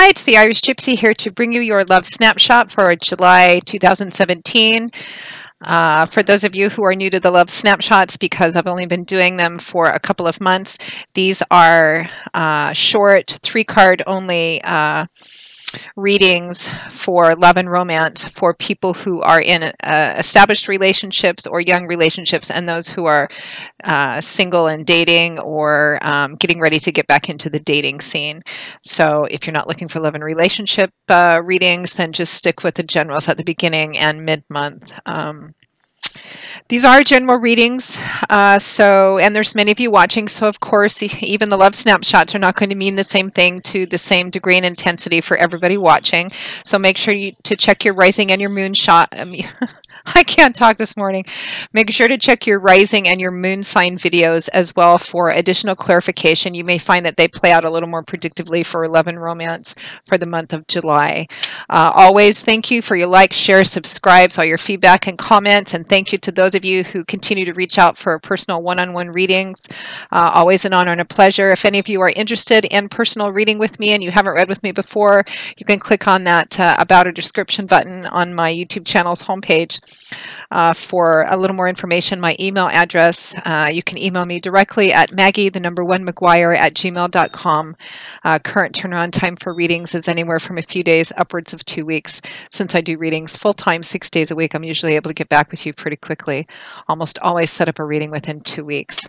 Hi, it's the Irish Gypsy here to bring you your love snapshot for July 2017. For those of you who are new to the love snapshots, because I've only been doing them for a couple of months, these are short, 3-card only readings for love and romance for people who are in established relationships or young relationships, and those who are single and dating or getting ready to get back into the dating scene. So if you're not looking for love and relationship readings, then just stick with the generals at the beginning and mid-month. These are general readings, and there's many of you watching, so of course even the love snapshots are not going to mean the same thing to the same degree and intensity for everybody watching. So make sure to check your rising and your moon shot. I can't talk this morning. Make sure to check your rising and your moon sign videos as well for additional clarification. You may find that they play out a little more predictably for love and romance for the month of July. Always thank you for your likes, shares, subscribes, all your feedback and comments, and thank you to those of you who continue to reach out for personal one-on-one readings. Always an honor and a pleasure. If any of you are interested in personal reading with me and you haven't read with me before, you can click on that about or description button on my YouTube channel's homepage. For a little more information, my email address, you can email me directly at Maggie1McGuire@gmail.com. Current turnaround time for readings is anywhere from a few days upwards of 2 weeks. Since I do readings full-time 6 days a week, I'm usually able to get back with you pretty quickly. Almost always set up a reading within 2 weeks.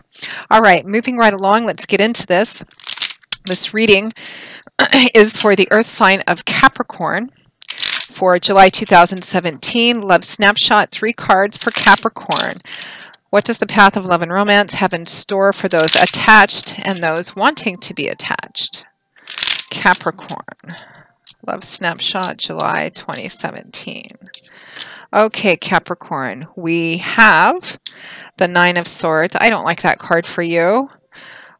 All right, moving right along, let's get into this. This reading is for the Earth sign of Capricorn. For July 2017, Love Snapshot, 3 cards for Capricorn. What does the path of love and romance have in store for those attached and those wanting to be attached? Capricorn, Love Snapshot, July 2017. Okay, Capricorn, we have the 9 of Swords. I don't like that card for you.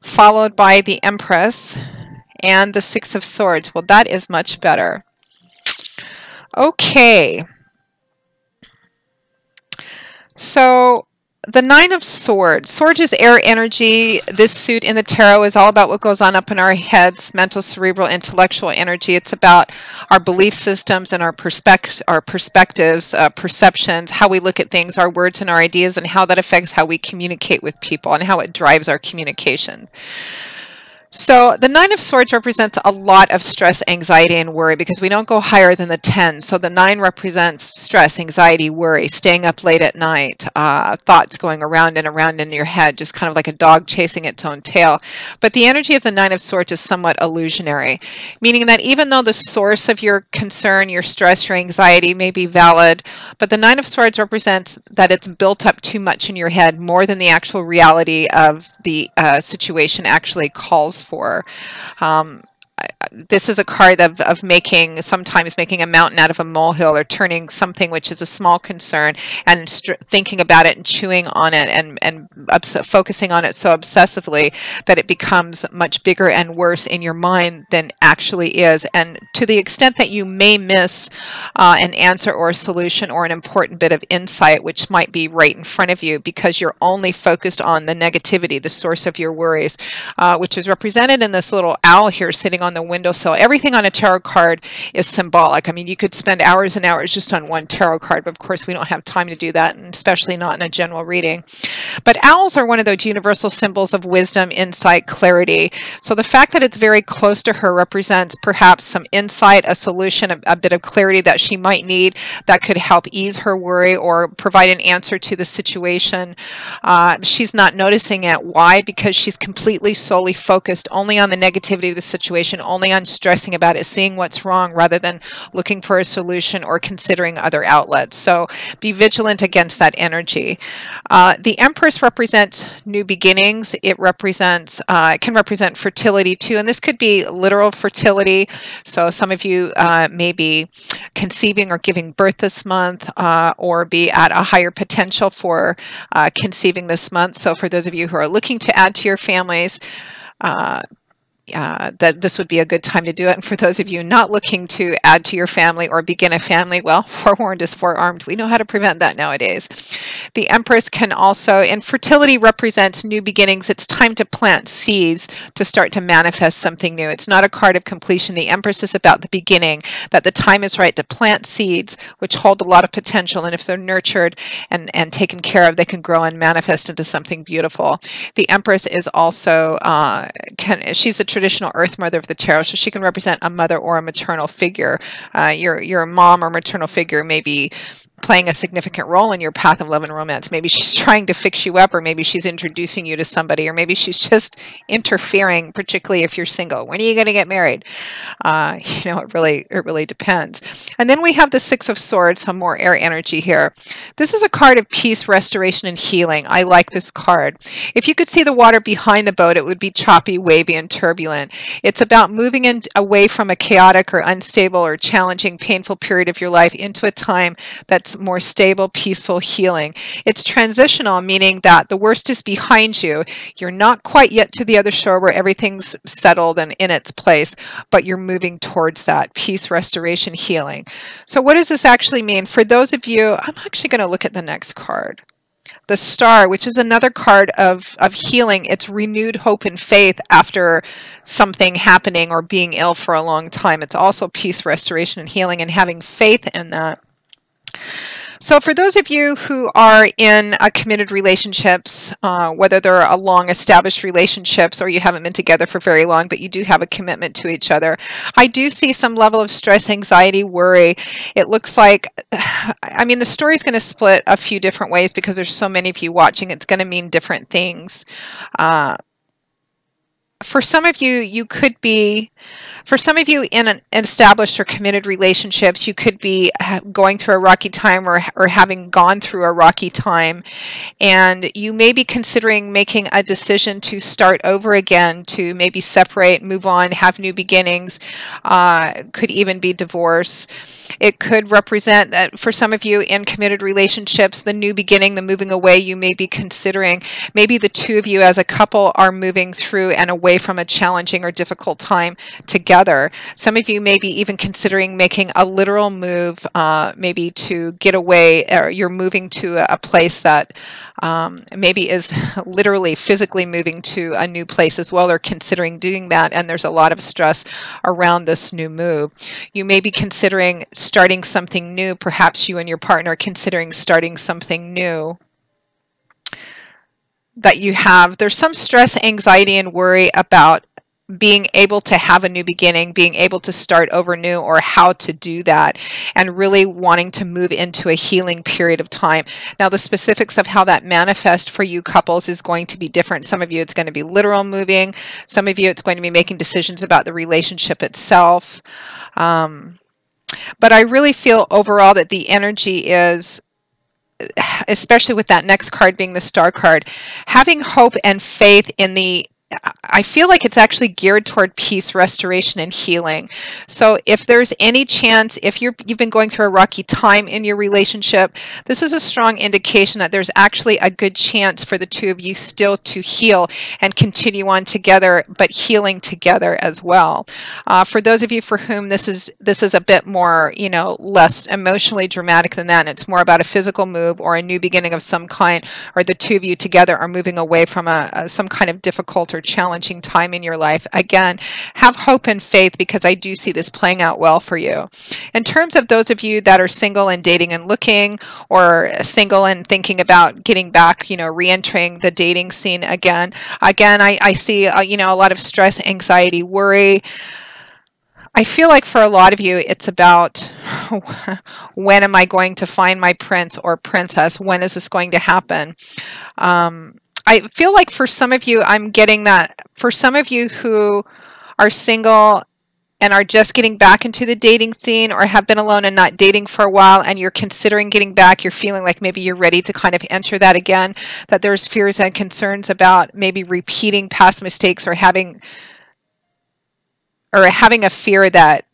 Followed by the Empress and the 6 of Swords. Well, that is much better. Okay, so the 9 of Swords. Swords is air energy. This suit in the tarot is all about what goes on up in our heads, mental, cerebral, intellectual energy. It's about our belief systems and our perspectives, perceptions, how we look at things, our words and our ideas, and how that affects how we communicate with people and how it drives our communication. So the 9 of Swords represents a lot of stress, anxiety, and worry because we don't go higher than the 10. So the 9 represents stress, anxiety, worry, staying up late at night, thoughts going around and around in your head, just kind of like a dog chasing its own tail. But the energy of the 9 of Swords is somewhat illusionary, meaning that even though the source of your concern, your stress, your anxiety may be valid, but the 9 of Swords represents that it's built up too much in your head more than the actual reality of the situation actually calls for. This is a card of sometimes making a mountain out of a molehill, or turning something which is a small concern and thinking about it and chewing on it and focusing on it so obsessively that it becomes much bigger and worse in your mind than actually is. And to the extent that you may miss an answer or a solution or an important bit of insight which might be right in front of you because you're only focused on the negativity, the source of your worries, which is represented in this little owl here sitting on the windowsill. Everything on a tarot card is symbolic. I mean, you could spend hours and hours just on one tarot card, but of course we don't have time to do that, and especially not in a general reading. But owls are one of those universal symbols of wisdom, insight, clarity. So the fact that it's very close to her represents perhaps some insight, a solution, a bit of clarity that she might need that could help ease her worry or provide an answer to the situation. She's not noticing it. Why? Because she's completely solely focused only on the negativity of the situation, only on stressing about it, seeing what's wrong rather than looking for a solution or considering other outlets. So be vigilant against that energy. The Empress represents new beginnings. It can represent fertility too, and this could be literal fertility. So some of you may be conceiving or giving birth this month, or be at a higher potential for conceiving this month. So for those of you who are looking to add to your families, that this would be a good time to do it. And for those of you not looking to add to your family or begin a family, well, forewarned is forearmed. We know how to prevent that nowadays. The Empress can also, and fertility represents new beginnings. It's time to plant seeds to start to manifest something new. It's not a card of completion. The Empress is about the beginning, that the time is right to plant seeds, which hold a lot of potential. And if they're nurtured and taken care of, they can grow and manifest into something beautiful. The Empress is also, she's the traditional Earth Mother of the Tarot, so she can represent a mother or a maternal figure. Your mom or maternal figure may be playing a significant role in your path of love and romance. Maybe she's trying to fix you up, or maybe she's introducing you to somebody, or maybe she's just interfering, particularly if you're single. When are you going to get married? It really depends. And then we have the Six of Swords, some more air energy here. This is a card of peace, restoration, and healing. I like this card. If you could see the water behind the boat, it would be choppy, wavy, and turbulent. It's about moving away from a chaotic or unstable or challenging, painful period of your life into a time that's more stable, peaceful, healing. It's transitional, meaning that the worst is behind you. You're not quite yet to the other shore where everything's settled and in its place, but you're moving towards that peace, restoration, healing. So what does this actually mean? For those of you, I'm actually going to look at the next card. The Star, which is another card of healing. It's renewed hope and faith after something happening or being ill for a long time. It's also peace, restoration, and healing, and having faith in that. So for those of you who are in committed relationships, whether they're a long established relationships or you haven't been together for very long, but you do have a commitment to each other, I do see some level of stress, anxiety, worry. It looks like, I mean, the story's going to split a few different ways because there's so many of you watching. It's going to mean different things. For some of you, for some of you in an established or committed relationships, you could be going through a rocky time or having gone through a rocky time, and you may be considering making a decision to start over again, to maybe separate, move on, have new beginnings. Could even be divorce. It could represent that for some of you in committed relationships, the new beginning, the moving away, you may be considering. Maybe the two of you as a couple are moving through and away from a challenging or difficult time together. Some of you may be even considering making a literal move, maybe to get away, or you're moving to a place that maybe is literally physically moving to a new place as well, or considering doing that, and there's a lot of stress around this new move. You may be considering starting something new. Perhaps you and your partner are considering starting something new that you have. There's some stress, anxiety, and worry about being able to have a new beginning, being able to start over new, or how to do that, and really wanting to move into a healing period of time. Now, the specifics of how that manifests for you couples is going to be different. Some of you, it's going to be literal moving. Some of you, it's going to be making decisions about the relationship itself. But I really feel overall that the energy is, especially with that next card being the Star card, having hope and faith in the, I feel like it's actually geared toward peace, restoration, and healing. So if there's any chance, if you've been going through a rocky time in your relationship, this is a strong indication that there's actually a good chance for the two of you still to heal and continue on together, but healing together as well. For those of you for whom this is a bit more, less emotionally dramatic than that, and it's more about a physical move or a new beginning of some kind, or the two of you together are moving away from some kind of difficult or challenging time in your life. Again, have hope and faith, because I do see this playing out well for you. In terms of those of you that are single and dating and looking, or single and thinking about getting back, re-entering the dating scene again, I see, a lot of stress, anxiety, worry. I feel like for a lot of you, it's about when am I going to find my prince or princess? When is this going to happen? I feel like for some of you, I'm getting that. For some of you who are single and are just getting back into the dating scene, or have been alone and not dating for a while, and you're considering getting back, you're feeling like maybe you're ready to kind of enter that again, that there's fears and concerns about maybe repeating past mistakes or having or having a fear that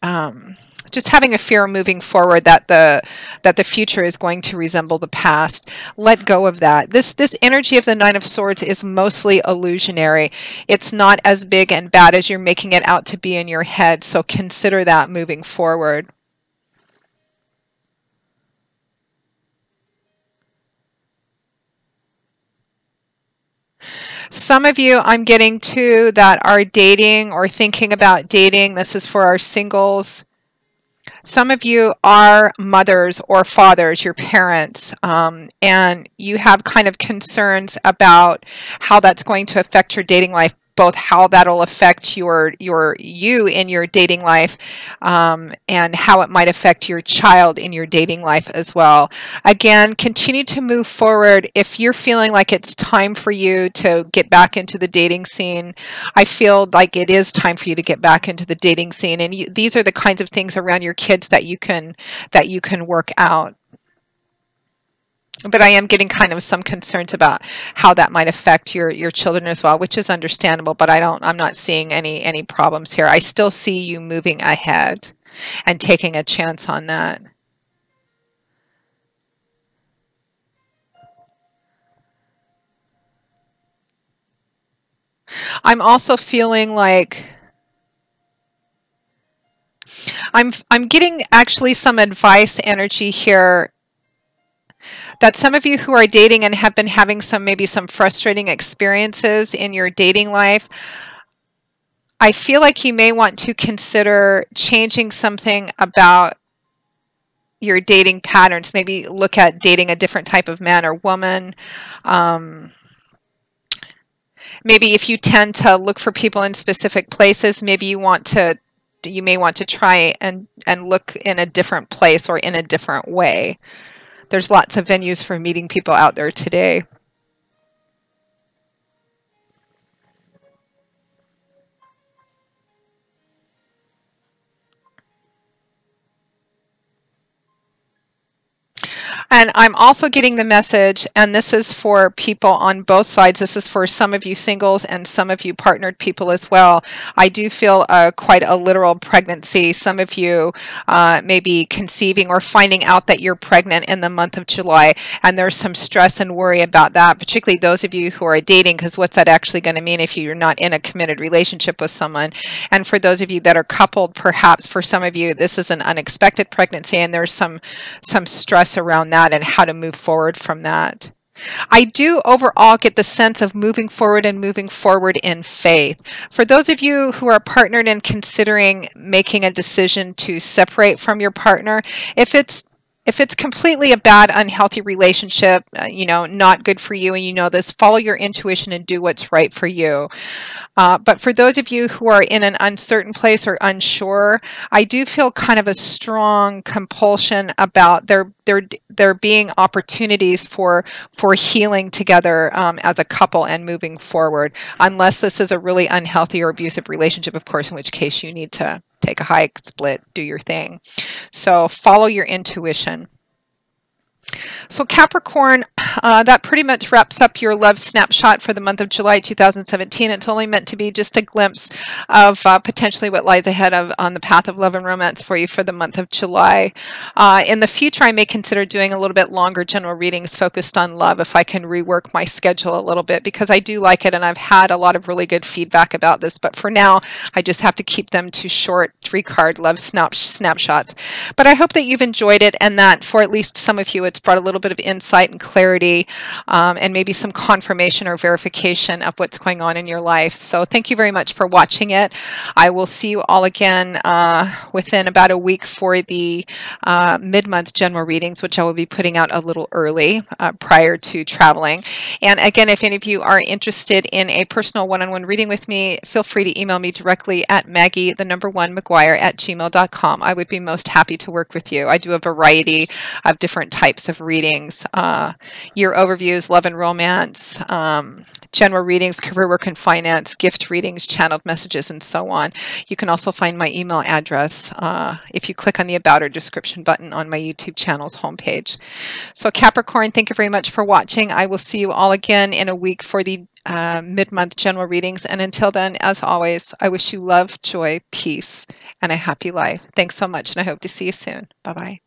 just having a fear moving forward that the future is going to resemble the past. Let go of that. This energy of the Nine of Swords is mostly illusionary. It's not as big and bad as you're making it out to be in your head, so consider that moving forward. Some of you I'm getting to that are dating or thinking about dating. This is for our singles. Some of you are mothers or fathers, your parents, and you have kind of concerns about how that's going to affect your dating life, both how that'll affect you in your dating life, and how it might affect your child in your dating life as well. Again, continue to move forward. If you're feeling like it's time for you to get back into the dating scene, I feel like it is time for you to get back into the dating scene, and these are the kinds of things around your kids that you can work out. But I am getting kind of some concerns about how that might affect your children as well, which is understandable, but I'm not seeing any problems here. I still see you moving ahead and taking a chance on that. I'm also feeling like I'm getting actually some advice energy here that some of you who are dating and have been having maybe some frustrating experiences in your dating life, I feel like you may want to consider changing something about your dating patterns. Maybe look at dating a different type of man or woman. Maybe if you tend to look for people in specific places, maybe you may want to try and look in a different place or in a different way. There's lots of venues for meeting people out there today. And I'm also getting the message, and this is for people on both sides. This is for some of you singles and some of you partnered people as well. I do feel quite a literal pregnancy. Some of you may be conceiving or finding out that you're pregnant in the month of July, and there's some stress and worry about that, particularly those of you who are dating, because what's that actually going to mean if you're not in a committed relationship with someone? And for those of you that are coupled, perhaps for some of you, this is an unexpected pregnancy, and there's some stress around that and how to move forward from that. I do overall get the sense of moving forward and moving forward in faith. For those of you who are partnered and considering making a decision to separate from your partner, if it's completely a bad, unhealthy relationship, not good for you, and you know this, follow your intuition and do what's right for you. But for those of you who are in an uncertain place or unsure, I do feel kind of a strong compulsion about there being opportunities for healing together as a couple and moving forward, unless this is a really unhealthy or abusive relationship, of course, in which case you need to take a hike, split, do your thing. So follow your intuition. So Capricorn, that pretty much wraps up your love snapshot for the month of July 2017. It's only meant to be just a glimpse of potentially what lies ahead on the path of love and romance for you for the month of July. In the future, I may consider doing a little bit longer general readings focused on love if I can rework my schedule a little bit, because I do like it and I've had a lot of really good feedback about this. But for now, I just have to keep them to short 3-card love snapshots. But I hope that you've enjoyed it, and that for at least some of you, it's brought a little bit of insight and clarity, and maybe some confirmation or verification of what's going on in your life. So thank you very much for watching it. I will see you all again within about a week for the mid-month general readings, which I will be putting out a little early prior to traveling. And again, if any of you are interested in a personal one-on-one reading with me, feel free to email me directly at Maggie1McGuire@gmail.com. I would be most happy to work with you. I do a variety of different types of readings, year overviews, love and romance, general readings, career work and finance, gift readings, channeled messages, and so on. You can also find my email address if you click on the About or Description button on my YouTube channel's homepage. So Capricorn, thank you very much for watching. I will see you all again in a week for the mid-month general readings. And until then, as always, I wish you love, joy, peace, and a happy life. Thanks so much, and I hope to see you soon. Bye-bye.